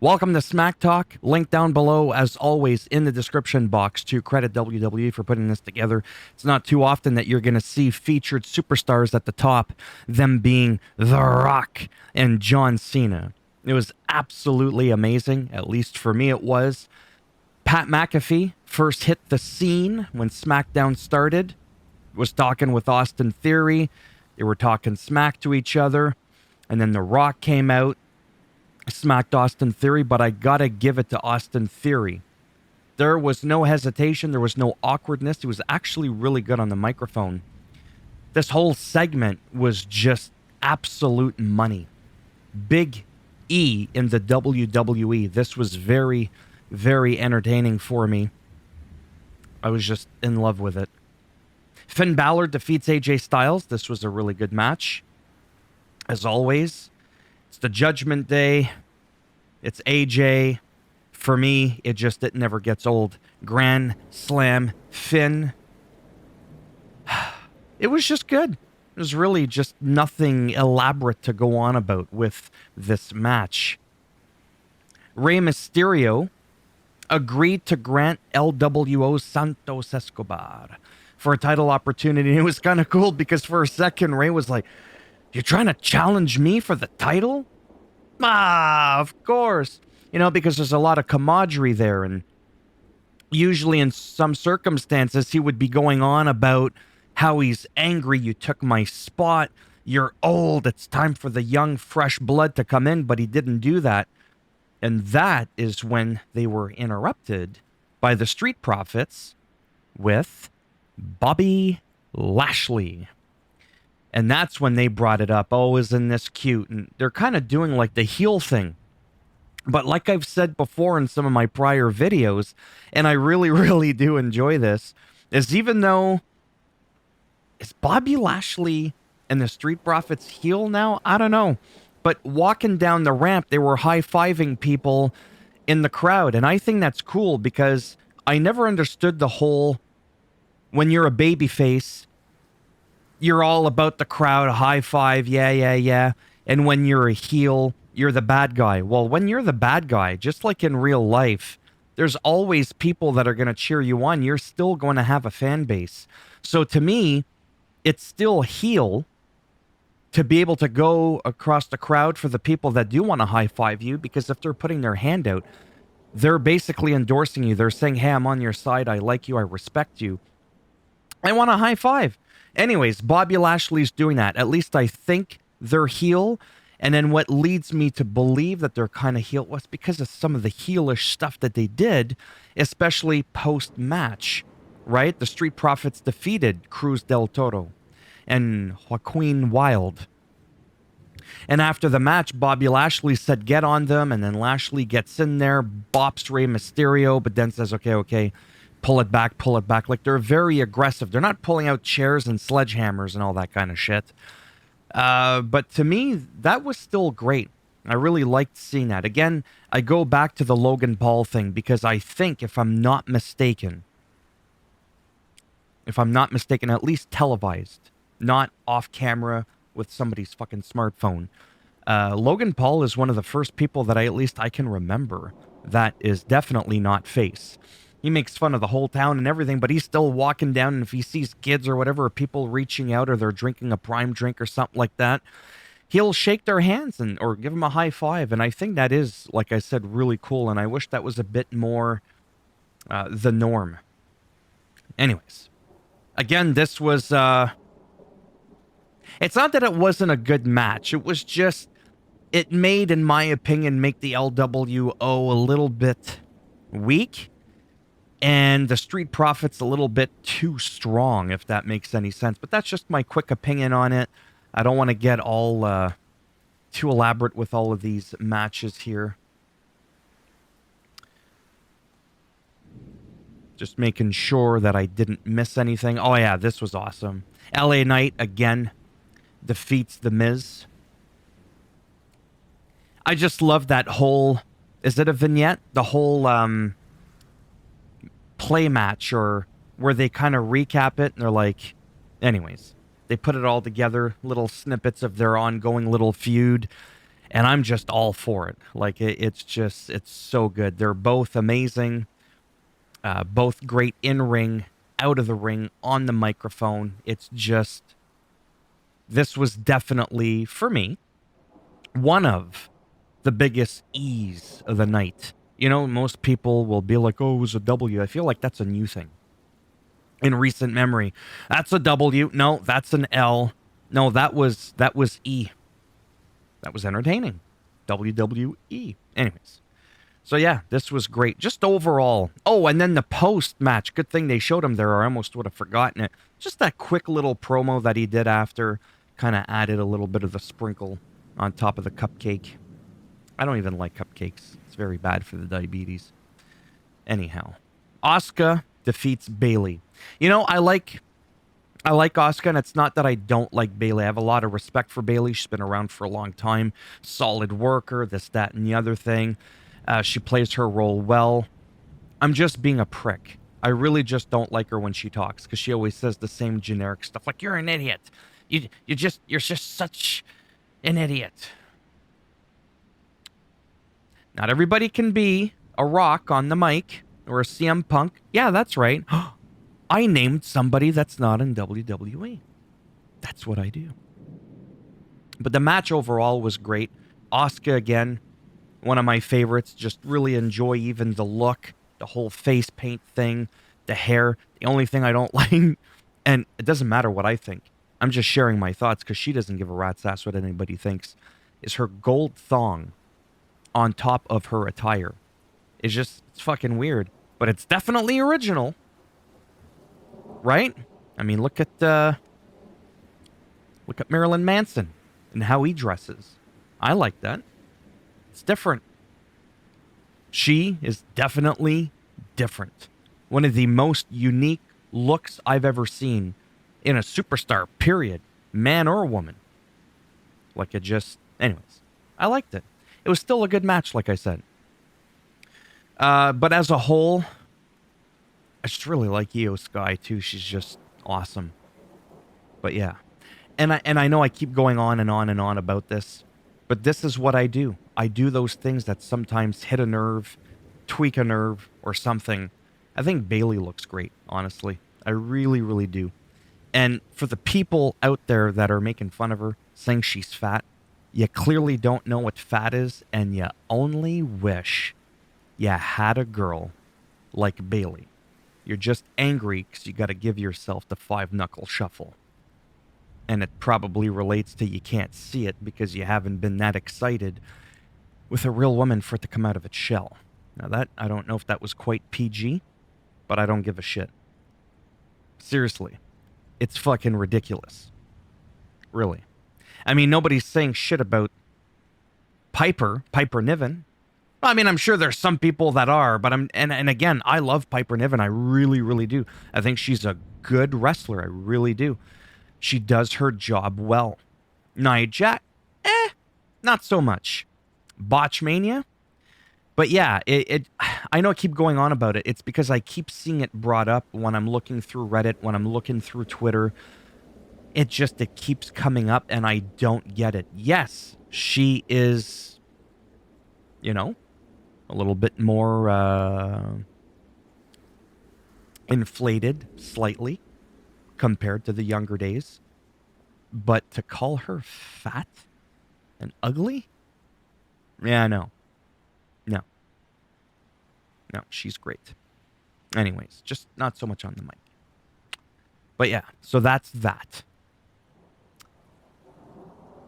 Welcome to Smack Talk. Link down below, as always, in the description box to credit WWE for putting this together. It's not too often that you're going to see featured superstars at the top, them being The Rock and John Cena. It was absolutely amazing, at least for me it was. Pat McAfee first hit the scene when SmackDown started, was talking with Austin Theory. They were talking smack to each other, and then The Rock came out, smacked Austin Theory, but I gotta give it to Austin Theory. There was no hesitation. There was no awkwardness. He was actually really good on the microphone. This whole segment was just absolute money. Big E in the WWE. This was very, very entertaining for me. I was just in love with it. Finn Balor defeats AJ Styles. This was a really good match. As always, it's the Judgment Day. It's AJ. For me, it never gets old. Grand Slam Finn. It was just good. There's really just nothing elaborate to go on about with this match. Rey Mysterio agreed to grant LWO Santos Escobar for a title opportunity. It was kind of cool because for a second, Rey was like, "You're trying to challenge me for the title?" Of course. Because there's a lot of camaraderie there. And usually in some circumstances, he would be going on about how he's angry. You took my spot. You're old. It's time for the young, fresh blood to come in. But he didn't do that. And that is when they were interrupted by the Street Profits with Bobby Lashley. And that's when they brought it up. Oh, isn't this cute? And they're kind of doing like the heel thing. But like I've said before in some of my prior videos, and I really, really do enjoy this, is even though, is Bobby Lashley and the Street Profits heel now? I don't know. But walking down the ramp, they were high-fiving people in the crowd. And I think that's cool because I never understood the whole, when you're a babyface, you're all about the crowd, a high five, yeah. And when you're a heel, you're the bad guy. Well, when you're the bad guy, just like in real life, there's always people that are going to cheer you on. You're still going to have a fan base. So to me, it's still heel to be able to go across the crowd for the people that do want to high five you, because if they're putting their hand out, they're basically endorsing you. They're saying, hey, I'm on your side. I like you. I respect you. I want a high five. Anyways, Bobby Lashley's doing that. At least I think they're heel. And then what leads me to believe that they're kind of heel was because of some of the heelish stuff that they did, especially post-match, right? The Street Profits defeated Cruz del Toro and Joaquin Wilde. And after the match, Bobby Lashley said, get on them. And then Lashley gets in there, bops Rey Mysterio, but then says, okay. Pull it back. Like, they're very aggressive. They're not pulling out chairs and sledgehammers and all that kind of shit. But to me, that was still great. I really liked seeing that. Again, I go back to the Logan Paul thing because I think, if I'm not mistaken, at least televised, not off camera with somebody's fucking smartphone, Logan Paul is one of the first people that I can remember that is definitely not face. He makes fun of the whole town and everything, but he's still walking down, and if he sees kids or whatever, or people reaching out, or they're drinking a prime drink or something like that, he'll shake their hands or give them a high five. And I think that is, like I said, really cool, and I wish that was a bit more the norm. Anyways, again, this was... it's not that it wasn't a good match. It was just... It made, in my opinion, make the LWO a little bit weak. And the Street Profits a little bit too strong, if that makes any sense. But that's just my quick opinion on it. I don't want to get all too elaborate with all of these matches here. Just making sure that I didn't miss anything. Oh, yeah, this was awesome. LA Knight, again, defeats The Miz. I just love that whole... Is it a vignette? The whole... play match, or where they kind of recap it and they're like, anyways, they put it all together, little snippets of their ongoing little feud. and I'm just all for it. Like it's so good. They're both amazing, both great in ring, out of the ring, on the microphone. It's just, this was definitely for me one of the biggest E's of the night. You know, most people will be like, "Oh, it was a W." I feel like that's a new thing in recent memory. That's a W. No, that's an L. No, that was E. That was entertaining. WWE. Anyways. So yeah, this was great. Just overall. Oh, and then the post match. Good thing they showed him there, or I almost would have forgotten it. Just that quick little promo that he did after kind of added a little bit of the sprinkle on top of the cupcake. I don't even like cupcakes. It's very bad for the diabetes. Anyhow, Asuka defeats Bayley. You know, I like Asuka, and it's not that I don't like Bayley. I have a lot of respect for Bayley. She's been around for a long time. Solid worker, this, that, and the other thing. She plays her role well. I'm just being a prick. I really just don't like her when she talks, because she always says the same generic stuff, like, "You're an idiot. You're just such an idiot." Not everybody can be a Rock on the mic or a CM Punk. Yeah, that's right. I named somebody that's not in WWE. That's what I do. But the match overall was great. Asuka, again, one of my favorites. Just really enjoy even the look, the whole face paint thing, the hair. The only thing I don't like, and it doesn't matter what I think, I'm just sharing my thoughts because she doesn't give a rat's ass what anybody thinks, is her gold thong on top of her attire. It's fucking weird. But it's definitely original. Right? I mean, look at Marilyn Manson and how he dresses. I like that. It's different. She is definitely different. One of the most unique looks I've ever seen in a superstar, period. Man or woman. Like it just... Anyways, I liked it. It was still a good match, like I said. But as a whole, I just really like Io Sky, too. She's just awesome. But yeah. And I know I keep going on and on and on about this, but this is what I do. I do those things that sometimes hit a nerve, tweak a nerve, or something. I think Bayley looks great, honestly. I really, really do. And for the people out there that are making fun of her, saying she's fat, you clearly don't know what fat is, and you only wish you had a girl like Bayley. You're just angry because you got to give yourself the 5-knuckle shuffle. And it probably relates to you can't see it because you haven't been that excited with a real woman for it to come out of its shell. Now that, I don't know if that was quite PG, but I don't give a shit. Seriously. It's fucking ridiculous. Really. I mean, nobody's saying shit about Piper Niven. I mean, I'm sure there's some people that are, but and again, I love Piper Niven. I really, really do. I think she's a good wrestler. I really do. She does her job well. Nia Jax, not so much. Botchmania, but yeah, I know I keep going on about it. It's because I keep seeing it brought up when I'm looking through Reddit, when I'm looking through Twitter. It keeps coming up, and I don't get it. Yes, she is, a little bit more inflated, slightly, compared to the younger days. But to call her fat and ugly? Yeah, no. No, she's great. Anyways, just not so much on the mic. But yeah, so that's that.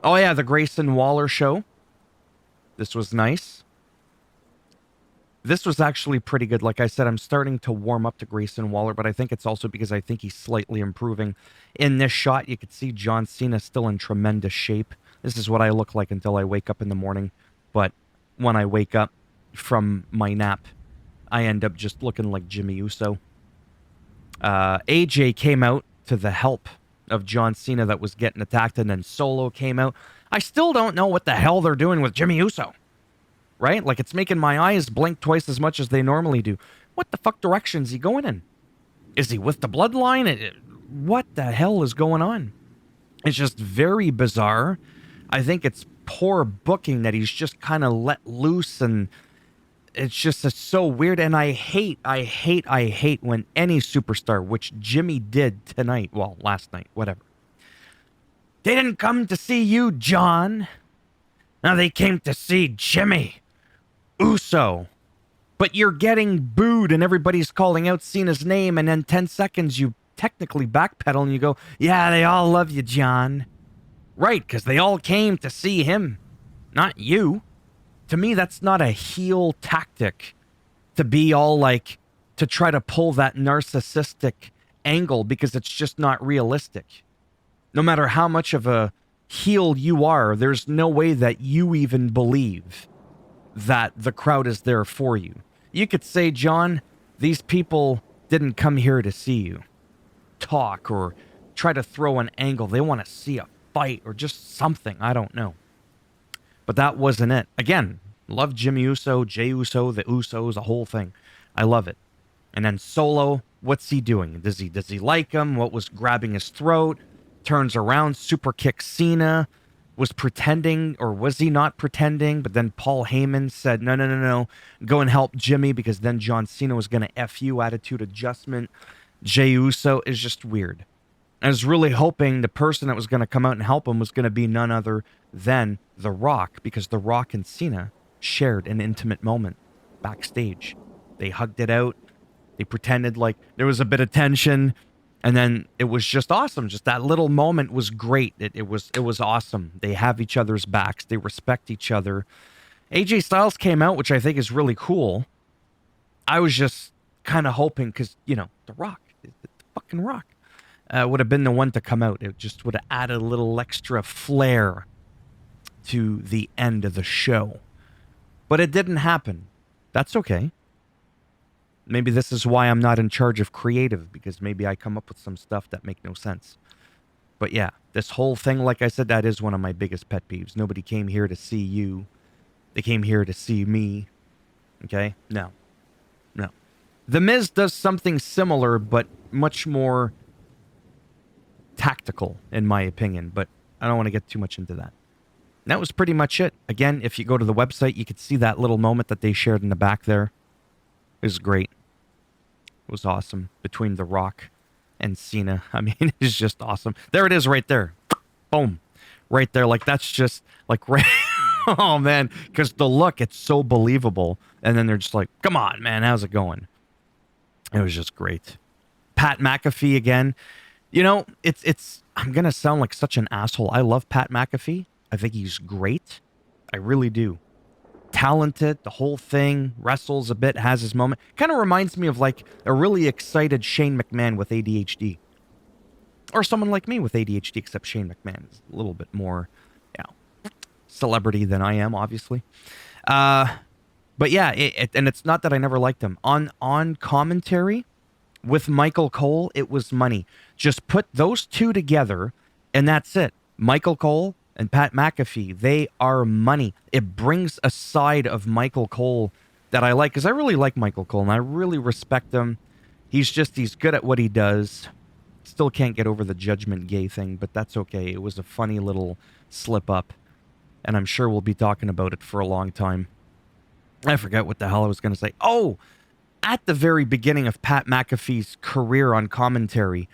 Oh yeah, the Grayson Waller show. This was nice. This was actually pretty good. Like I said, I'm starting to warm up to Grayson Waller, but I think it's also because I think he's slightly improving. In this shot, you could see John Cena still in tremendous shape. This is what I look like until I wake up in the morning. But when I wake up from my nap, I end up just looking like Jimmy Uso. AJ came out to the help of John Cena that was getting attacked, and then Solo came out. I still don't know what the hell they're doing with Jimmy Uso. Right? Like, it's making my eyes blink twice as much as they normally do. What the fuck direction is he going in? Is he with the bloodline? What the hell is going on? It's just very bizarre. I think it's poor booking that he's just kind of let loose, and it's so weird. And I hate when any superstar, which Jimmy did tonight, well, last night, whatever. They didn't come to see you, John. Now they came to see Jimmy Uso. But you're getting booed and everybody's calling out Cena's name, and then 10 seconds you technically backpedal and you go, yeah, they all love you, John. Right, because they all came to see him, not you. To me, that's not a heel tactic to be all like, to try to pull that narcissistic angle, because it's just not realistic. No matter how much of a heel you are, there's no way that you even believe that the crowd is there for you. You could say, John, these people didn't come here to see you talk or try to throw an angle. They want to see a fight or just something. I don't know. But that wasn't it. Again, love Jimmy Uso, Jey Uso, the Usos, the whole thing. I love it. And then Solo, what's he doing? Does he like him? What was grabbing his throat? Turns around, super kicks Cena. Was pretending, or was he not pretending? But then Paul Heyman said, no, go and help Jimmy, because then John Cena was going to F you, attitude adjustment. Jey Uso is just weird. I was really hoping the person that was going to come out and help him was going to be none other than The Rock, because The Rock and Cena shared an intimate moment backstage. They hugged it out. They pretended like there was a bit of tension. And then it was just awesome. Just that little moment was great. It was awesome. They have each other's backs. They respect each other. AJ Styles came out, which I think is really cool. I was just kind of hoping, because, The Rock, the fucking Rock, would have been the one to come out. It just would have added a little extra flair to the end of the show. But it didn't happen. That's okay. Maybe this is why I'm not in charge of creative, because maybe I come up with some stuff that make no sense. But yeah, this whole thing, like I said, that is one of my biggest pet peeves. Nobody came here to see you. They came here to see me. Okay? No. The Miz does something similar, but much more tactical, in my opinion. But I don't want to get too much into that. That was pretty much it. Again, if you go to the website, you could see that little moment that they shared in the back there. It was great. It was awesome between The Rock and Cena. I mean, it's just awesome. There it is right there. Boom. Right there. Like, that's just like, right. Oh, man. Because the look, it's so believable. And then they're just like, come on, man. How's it going? It was just great. Pat McAfee again. I'm going to sound like such an asshole. I love Pat McAfee. I think he's great. I really do. Talented, the whole thing, wrestles a bit, has his moment. Kind of reminds me of like a really excited Shane McMahon with ADHD. Or someone like me with ADHD, except Shane McMahon is a little bit more, celebrity than I am, obviously. But yeah, and it's not that I never liked him. On commentary with Michael Cole, it was money. Just put those two together, and that's it. Michael Cole and Pat McAfee, they are money. It brings a side of Michael Cole that I like, because I really like Michael Cole, and I really respect him. He's good at what he does. Still can't get over the Judgment Gay thing, but that's okay. It was a funny little slip up, and I'm sure we'll be talking about it for a long time. I forget what the hell I was going to say. Oh, at the very beginning of Pat McAfee's career on commentary,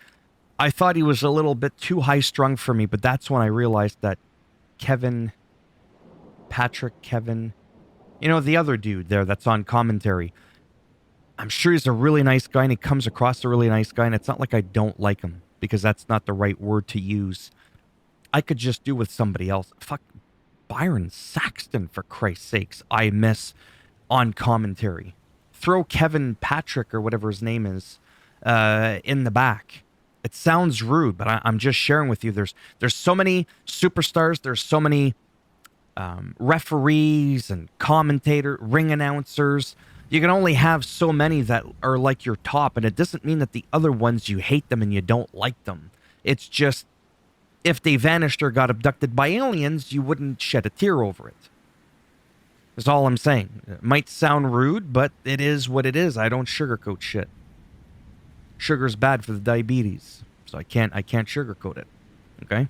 I thought he was a little bit too high-strung for me, but that's when I realized that Kevin, the other dude there that's on commentary, I'm sure he's a really nice guy, and he comes across a really nice guy, and it's not like I don't like him, because that's not the right word to use. I could just do with somebody else. Fuck, Byron Saxton, for Christ's sakes, I miss on commentary. Throw Kevin Patrick, or whatever his name is, in the back. It sounds rude, but I'm just sharing with you. There's so many superstars. There's so many referees and ring announcers. You can only have so many that are like your top, and it doesn't mean that the other ones you hate them and you don't like them. It's just, if they vanished or got abducted by aliens, you wouldn't shed a tear over it. That's all I'm saying. It might sound rude, but it is what it is. I don't sugarcoat shit. Sugar's bad for the diabetes, so I can't sugarcoat it. Okay?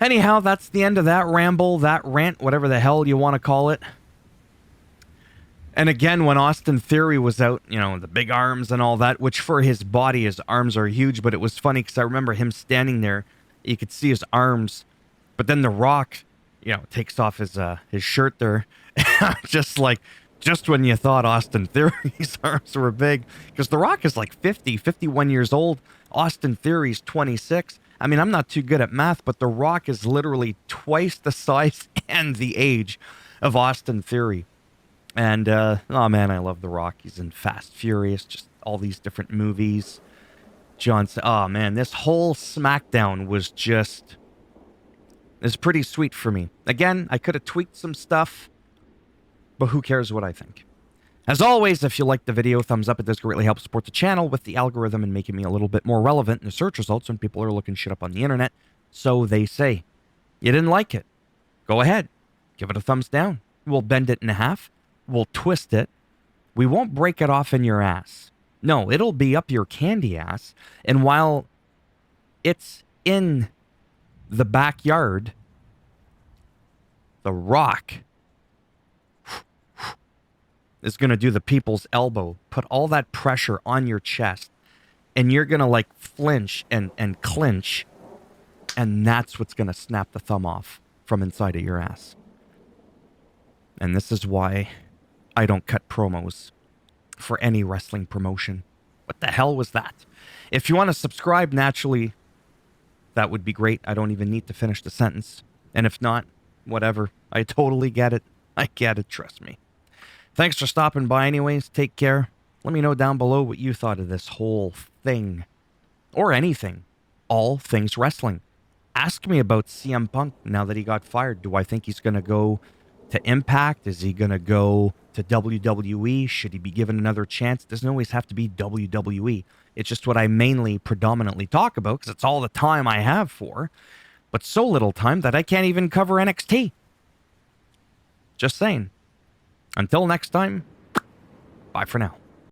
Anyhow, that's the end of that ramble, that rant, whatever the hell you want to call it. And again, when Austin Theory was out, you know, the big arms and all that, which for his body, his arms are huge, but it was funny because I remember him standing there. You could see his arms, but then The Rock, you know, takes off his shirt there. just when you thought Austin Theory's arms were big, because The Rock is like 50, 51 years old. Austin Theory's 26. I mean, I'm not too good at math, but The Rock is literally twice the size and the age of Austin Theory. And, oh man, I love The Rock. He's in Fast Furious, just all these different movies. Oh man, this whole SmackDown was pretty sweet for me. Again, I could have tweaked some stuff, but who cares what I think? As always, if you liked the video, thumbs up. It does greatly help support the channel with the algorithm and making me a little bit more relevant in the search results when people are looking shit up on the internet. So they say. You didn't like it? Go ahead. Give it a thumbs down. We'll bend it in half. We'll twist it. We won't break it off in your ass. No, it'll be up your candy ass. And while it's in the backyard, The Rock is going to do the people's elbow, put all that pressure on your chest, and you're going to like flinch and clinch, and that's what's going to snap the thumb off from inside of your ass. And this is why I don't cut promos for any wrestling promotion. What the hell was that? If you want to subscribe, naturally, that would be great. I don't even need to finish the sentence. And if not, whatever. I totally get it. I get it, trust me. Thanks for stopping by anyways. Take care. Let me know down below what you thought of this whole thing. Or anything. All things wrestling. Ask me about CM Punk now that he got fired. Do I think he's going to go to Impact? Is he going to go to WWE? Should he be given another chance? It doesn't always have to be WWE. It's just what I predominantly talk about because it's all the time I have for. But so little time that I can't even cover NXT. Just saying. Until next time, bye for now.